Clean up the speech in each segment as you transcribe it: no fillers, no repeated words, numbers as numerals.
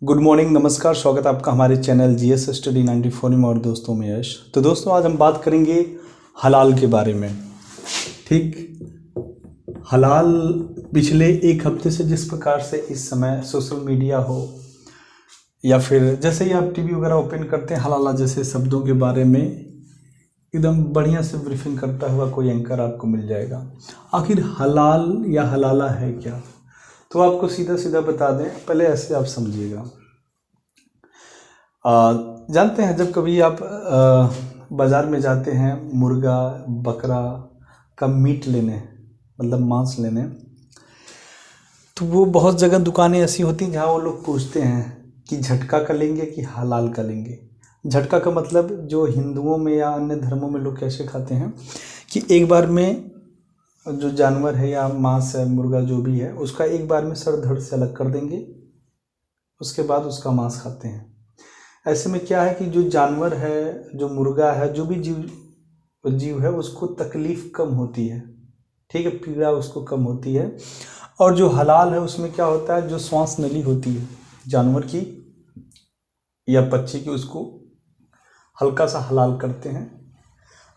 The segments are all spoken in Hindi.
गुड मॉर्निंग, नमस्कार। स्वागत है आपका हमारे चैनल जीएस स्टडी 94 में और दोस्तों में यश। तो दोस्तों आज हम बात करेंगे हलाल के बारे में। ठीक, हलाल पिछले एक हफ्ते से जिस प्रकार से इस समय सोशल मीडिया हो या फिर जैसे ही आप टीवी वगैरह ओपन करते हैं, हलाला जैसे शब्दों के बारे में एकदम बढ़िया से ब्रीफिंग करता हुआ कोई एंकर आपको मिल जाएगा। आखिर हलाल या हलाला है क्या, तो आपको सीधा सीधा बता दें। पहले ऐसे आप समझिएगा, जानते हैं जब कभी आप बाज़ार में जाते हैं मुर्गा बकरा का मीट लेने, मतलब मांस लेने, तो वो बहुत जगह दुकानें ऐसी होती हैं जहाँ वो लोग पूछते हैं कि झटका का लेंगे कि हलाल का लेंगे। झटका का मतलब जो हिंदुओं में या अन्य धर्मों में लोग कैसे खाते हैं कि एक बार में जो जानवर है या मांस है, मुर्गा जो भी है, उसका एक बार में सर धड़ से अलग कर देंगे, उसके बाद उसका मांस खाते हैं। ऐसे में क्या है कि जो जानवर है, जो मुर्गा है, जो भी जीव है, उसको तकलीफ़ कम होती है, ठीक है, पीड़ा उसको कम होती है। और जो हलाल है उसमें क्या होता है, जो श्वास नली होती है जानवर की या पक्षी की, उसको हल्का सा हलाल करते हैं।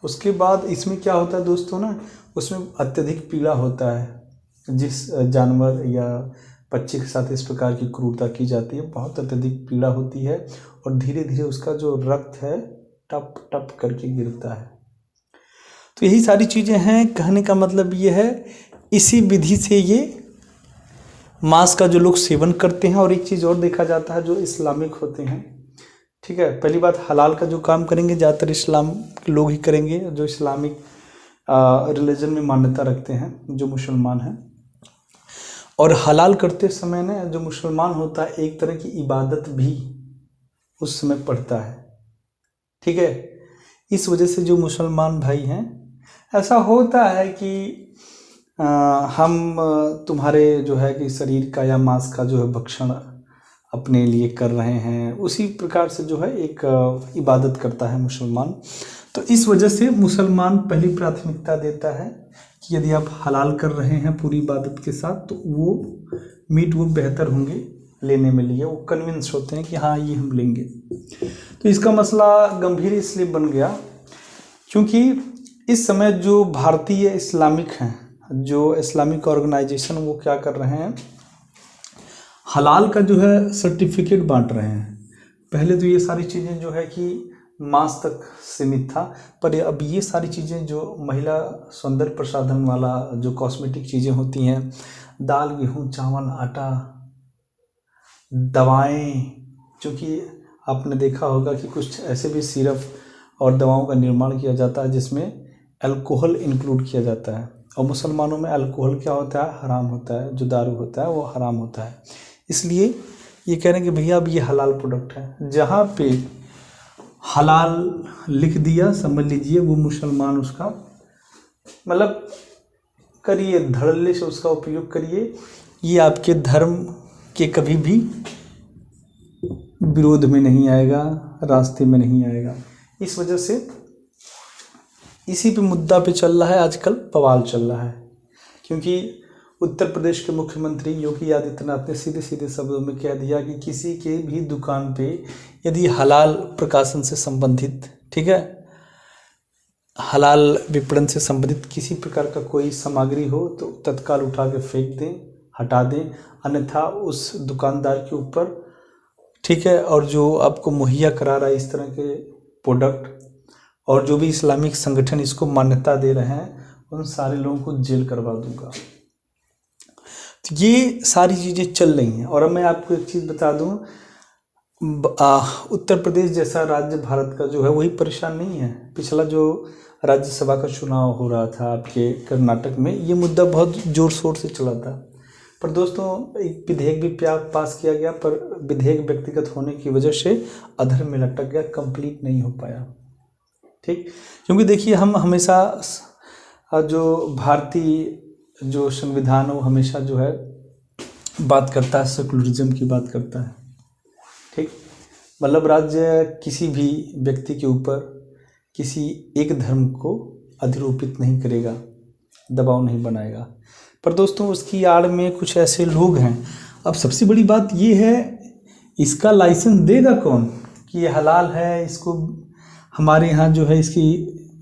उसके बाद इसमें क्या होता है दोस्तों ना, उसमें अत्यधिक पीड़ा होता है। जिस जानवर या पक्षी के साथ इस प्रकार की क्रूरता की जाती है, बहुत अत्यधिक पीड़ा होती है और धीरे धीरे उसका जो रक्त है टप टप करके गिरता है। तो यही सारी चीज़ें हैं। कहने का मतलब ये है, इसी विधि से ये मांस का जो लोग सेवन करते हैं। और एक चीज़ और देखा जाता है, जो इस्लामिक होते हैं, ठीक है, पहली बात हलाल का जो काम करेंगे ज़्यादातर इस्लाम के लोग ही करेंगे, जो इस्लामिक रिलीजन में मान्यता रखते हैं, जो मुसलमान हैं। और हलाल करते समय ना जो मुसलमान होता है, एक तरह की इबादत भी उस समय पढ़ता है, ठीक है। इस वजह से जो मुसलमान भाई हैं, ऐसा होता है कि हम तुम्हारे जो है कि शरीर का या मांस का जो है भक्षण अपने लिए कर रहे हैं, उसी प्रकार से जो है एक इबादत करता है मुसलमान। तो इस वजह से मुसलमान पहली प्राथमिकता देता है कि यदि आप हलाल कर रहे हैं पूरी इबादत के साथ, तो वो मीट वो बेहतर होंगे लेने में लिए, वो कन्विंस होते हैं कि हाँ ये हम लेंगे। तो इसका मसला गंभीर इसलिए बन गया क्योंकि इस समय जो भारतीय इस्लामिक हैं, जो इस्लामिक ऑर्गेनाइजेशन, वो क्या कर रहे हैं, हलाल का जो है सर्टिफिकेट बांट रहे हैं। पहले तो ये सारी चीज़ें जो है कि मांस तक सीमित था, पर अब ये सारी चीज़ें जो महिला सौंदर्य प्रसाधन वाला जो कॉस्मेटिक चीज़ें होती हैं, दाल गेहूँ चावल आटा, दवाएं, क्योंकि आपने देखा होगा कि कुछ ऐसे भी सिरप और दवाओं का निर्माण किया जाता है जिसमें अल्कोहल इंक्लूड किया जाता है। और मुसलमानों में अल्कोहल क्या होता है, हराम होता है। जो दारू होता है वो हराम होता है। इसलिए ये कह रहे हैं कि भैया अब ये हलाल प्रोडक्ट है। जहाँ पे हलाल लिख दिया, समझ लीजिए वो मुसलमान उसका मतलब करिए, धड़ल्ले से उसका उपयोग करिए। ये आपके धर्म के कभी भी विरोध में नहीं आएगा, रास्ते में नहीं आएगा। इस वजह से इसी पे मुद्दा पे चल रहा है आजकल, बवाल चल रहा है। क्योंकि उत्तर प्रदेश के मुख्यमंत्री योगी आदित्यनाथ ने सीधे सीधे शब्दों में कह दिया कि किसी के भी दुकान पे यदि हलाल प्रकाशन से संबंधित, ठीक है, हलाल विपणन से संबंधित किसी प्रकार का कोई सामग्री हो तो तत्काल उठा के फेंक दें, हटा दें, अन्यथा उस दुकानदार के ऊपर, ठीक है, और जो आपको मुहैया करा रहा है इस तरह के प्रोडक्ट और जो भी इस्लामिक संगठन इसको मान्यता दे रहे हैं, उन सारे लोगों को जेल करवा दूंगा। तो ये सारी चीज़ें चल रही हैं। और अब मैं आपको एक चीज़ बता दूं, उत्तर प्रदेश जैसा राज्य भारत का जो है वही परेशान नहीं है। पिछला जो राज्यसभा का चुनाव हो रहा था आपके कर्नाटक में, ये मुद्दा बहुत ज़ोर शोर से चला था। पर दोस्तों एक विधेयक भी पास किया गया, पर विधेयक व्यक्तिगत होने की वजह से अधर में लटक गया, कंप्लीट नहीं हो पाया, ठीक। क्योंकि देखिए हम हमेशा जो भारतीय जो संविधान है वो हमेशा जो है बात करता है, सेकुलरिज्म की बात करता है, ठीक। मतलब राज्य किसी भी व्यक्ति के ऊपर किसी एक धर्म को अधिरोपित नहीं करेगा, दबाव नहीं बनाएगा। पर दोस्तों उसकी आड़ में कुछ ऐसे लोग हैं। अब सबसे बड़ी बात ये है, इसका लाइसेंस देगा कौन कि ये हलाल है, इसको हमारे यहाँ जो है इसकी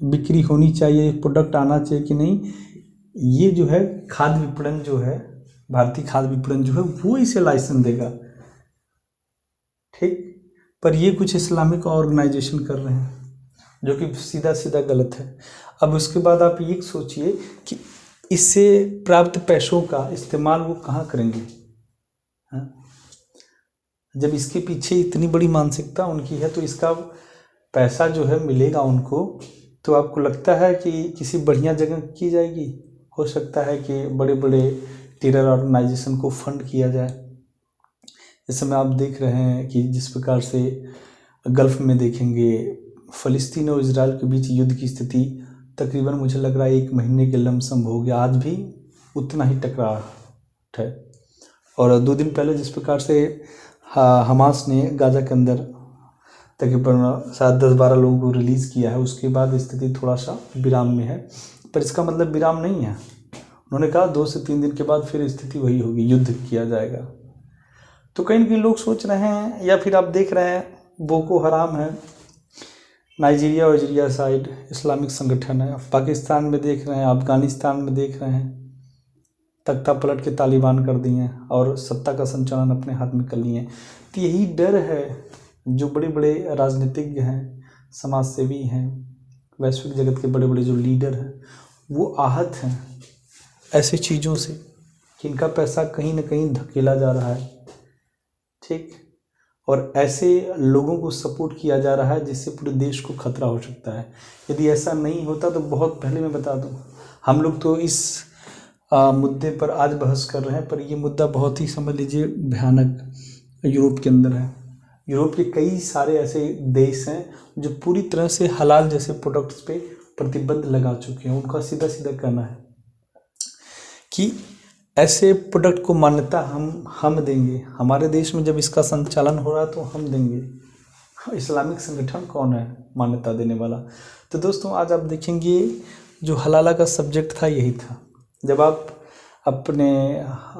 बिक्री होनी चाहिए, प्रोडक्ट आना चाहिए कि नहीं। ये जो है खाद्य विपणन जो है, भारतीय खाद्य विपणन जो है वो इसे लाइसेंस देगा, ठीक। पर ये कुछ इस्लामिक ऑर्गेनाइजेशन कर रहे हैं जो कि सीधा सीधा गलत है। अब उसके बाद आप ये सोचिए कि इससे प्राप्त पैसों का इस्तेमाल वो कहाँ करेंगे, हाँ? जब इसके पीछे इतनी बड़ी मानसिकता उनकी है तो इसका पैसा जो है मिलेगा उनको, तो आपको लगता है कि किसी बढ़िया जगह की जाएगी? हो सकता है कि बड़े बड़े टेरर ऑर्गेनाइजेशन को फंड किया जाए। इस समय आप देख रहे हैं कि जिस प्रकार से गल्फ़ में देखेंगे फ़लस्तीन और इजराइल के बीच युद्ध की स्थिति तकरीबन मुझे लग रहा है 1 महीने के लमसम हो गया, आज भी उतना ही टकराहट है। और 2 दिन पहले जिस प्रकार से हमास ने गाज़ा के अंदर तकरीबन शायद 10-12 लोगों को रिलीज़ किया है, उसके बाद स्थिति थोड़ा सा विराम में है। पर इसका मतलब विराम नहीं है, उन्होंने कहा 2 से 3 दिन के बाद फिर स्थिति वही होगी, युद्ध किया जाएगा। तो कहीं न कहीं लोग सोच रहे हैं, या फिर आप देख रहे हैं बोको हराम है, नाइजीरिया वजीरिया साइड इस्लामिक संगठन है, पाकिस्तान में देख रहे हैं, अफ़गानिस्तान में देख रहे हैं, तख्ता पलट के तालिबान कर दिए हैं और सत्ता का संचालन अपने हाथ में कर लिए हैं। तो यही डर है, जो बड़े बड़े राजनीतिज्ञ हैं, समाजसेवी हैं, वैश्विक जगत के बड़े बड़े जो लीडर हैं, वो आहत हैं ऐसी चीज़ों से कि इनका पैसा कहीं ना कहीं धकेला जा रहा है, ठीक। और ऐसे लोगों को सपोर्ट किया जा रहा है जिससे पूरे देश को खतरा हो सकता है। यदि ऐसा नहीं होता तो बहुत पहले मैं बता दूं, हम लोग तो इस मुद्दे पर आज बहस कर रहे हैं, पर ये मुद्दा बहुत ही समझ लीजिए भयानक यूरोप के अंदर है। यूरोप के कई सारे ऐसे देश हैं जो पूरी तरह से हलाल जैसे प्रोडक्ट्स पे प्रतिबंध लगा चुके हैं। उनका सीधा सीधा कहना है कि ऐसे प्रोडक्ट को मान्यता हम देंगे, हमारे देश में जब इसका संचालन हो रहा है तो हम देंगे। इस्लामिक संगठन कौन है मान्यता देने वाला? तो दोस्तों आज आप देखेंगे जो हलाला का सब्जेक्ट था यही था। जब आप अपने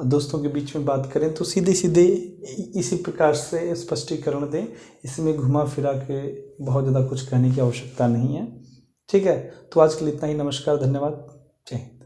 दोस्तों के बीच में बात करें तो सीधे सीधे इसी प्रकार से स्पष्टीकरण दें, इसमें घुमा फिरा के बहुत ज़्यादा कुछ कहने की आवश्यकता नहीं है, ठीक है। तो आज के लिए इतना ही। नमस्कार, धन्यवाद, जय हिंद।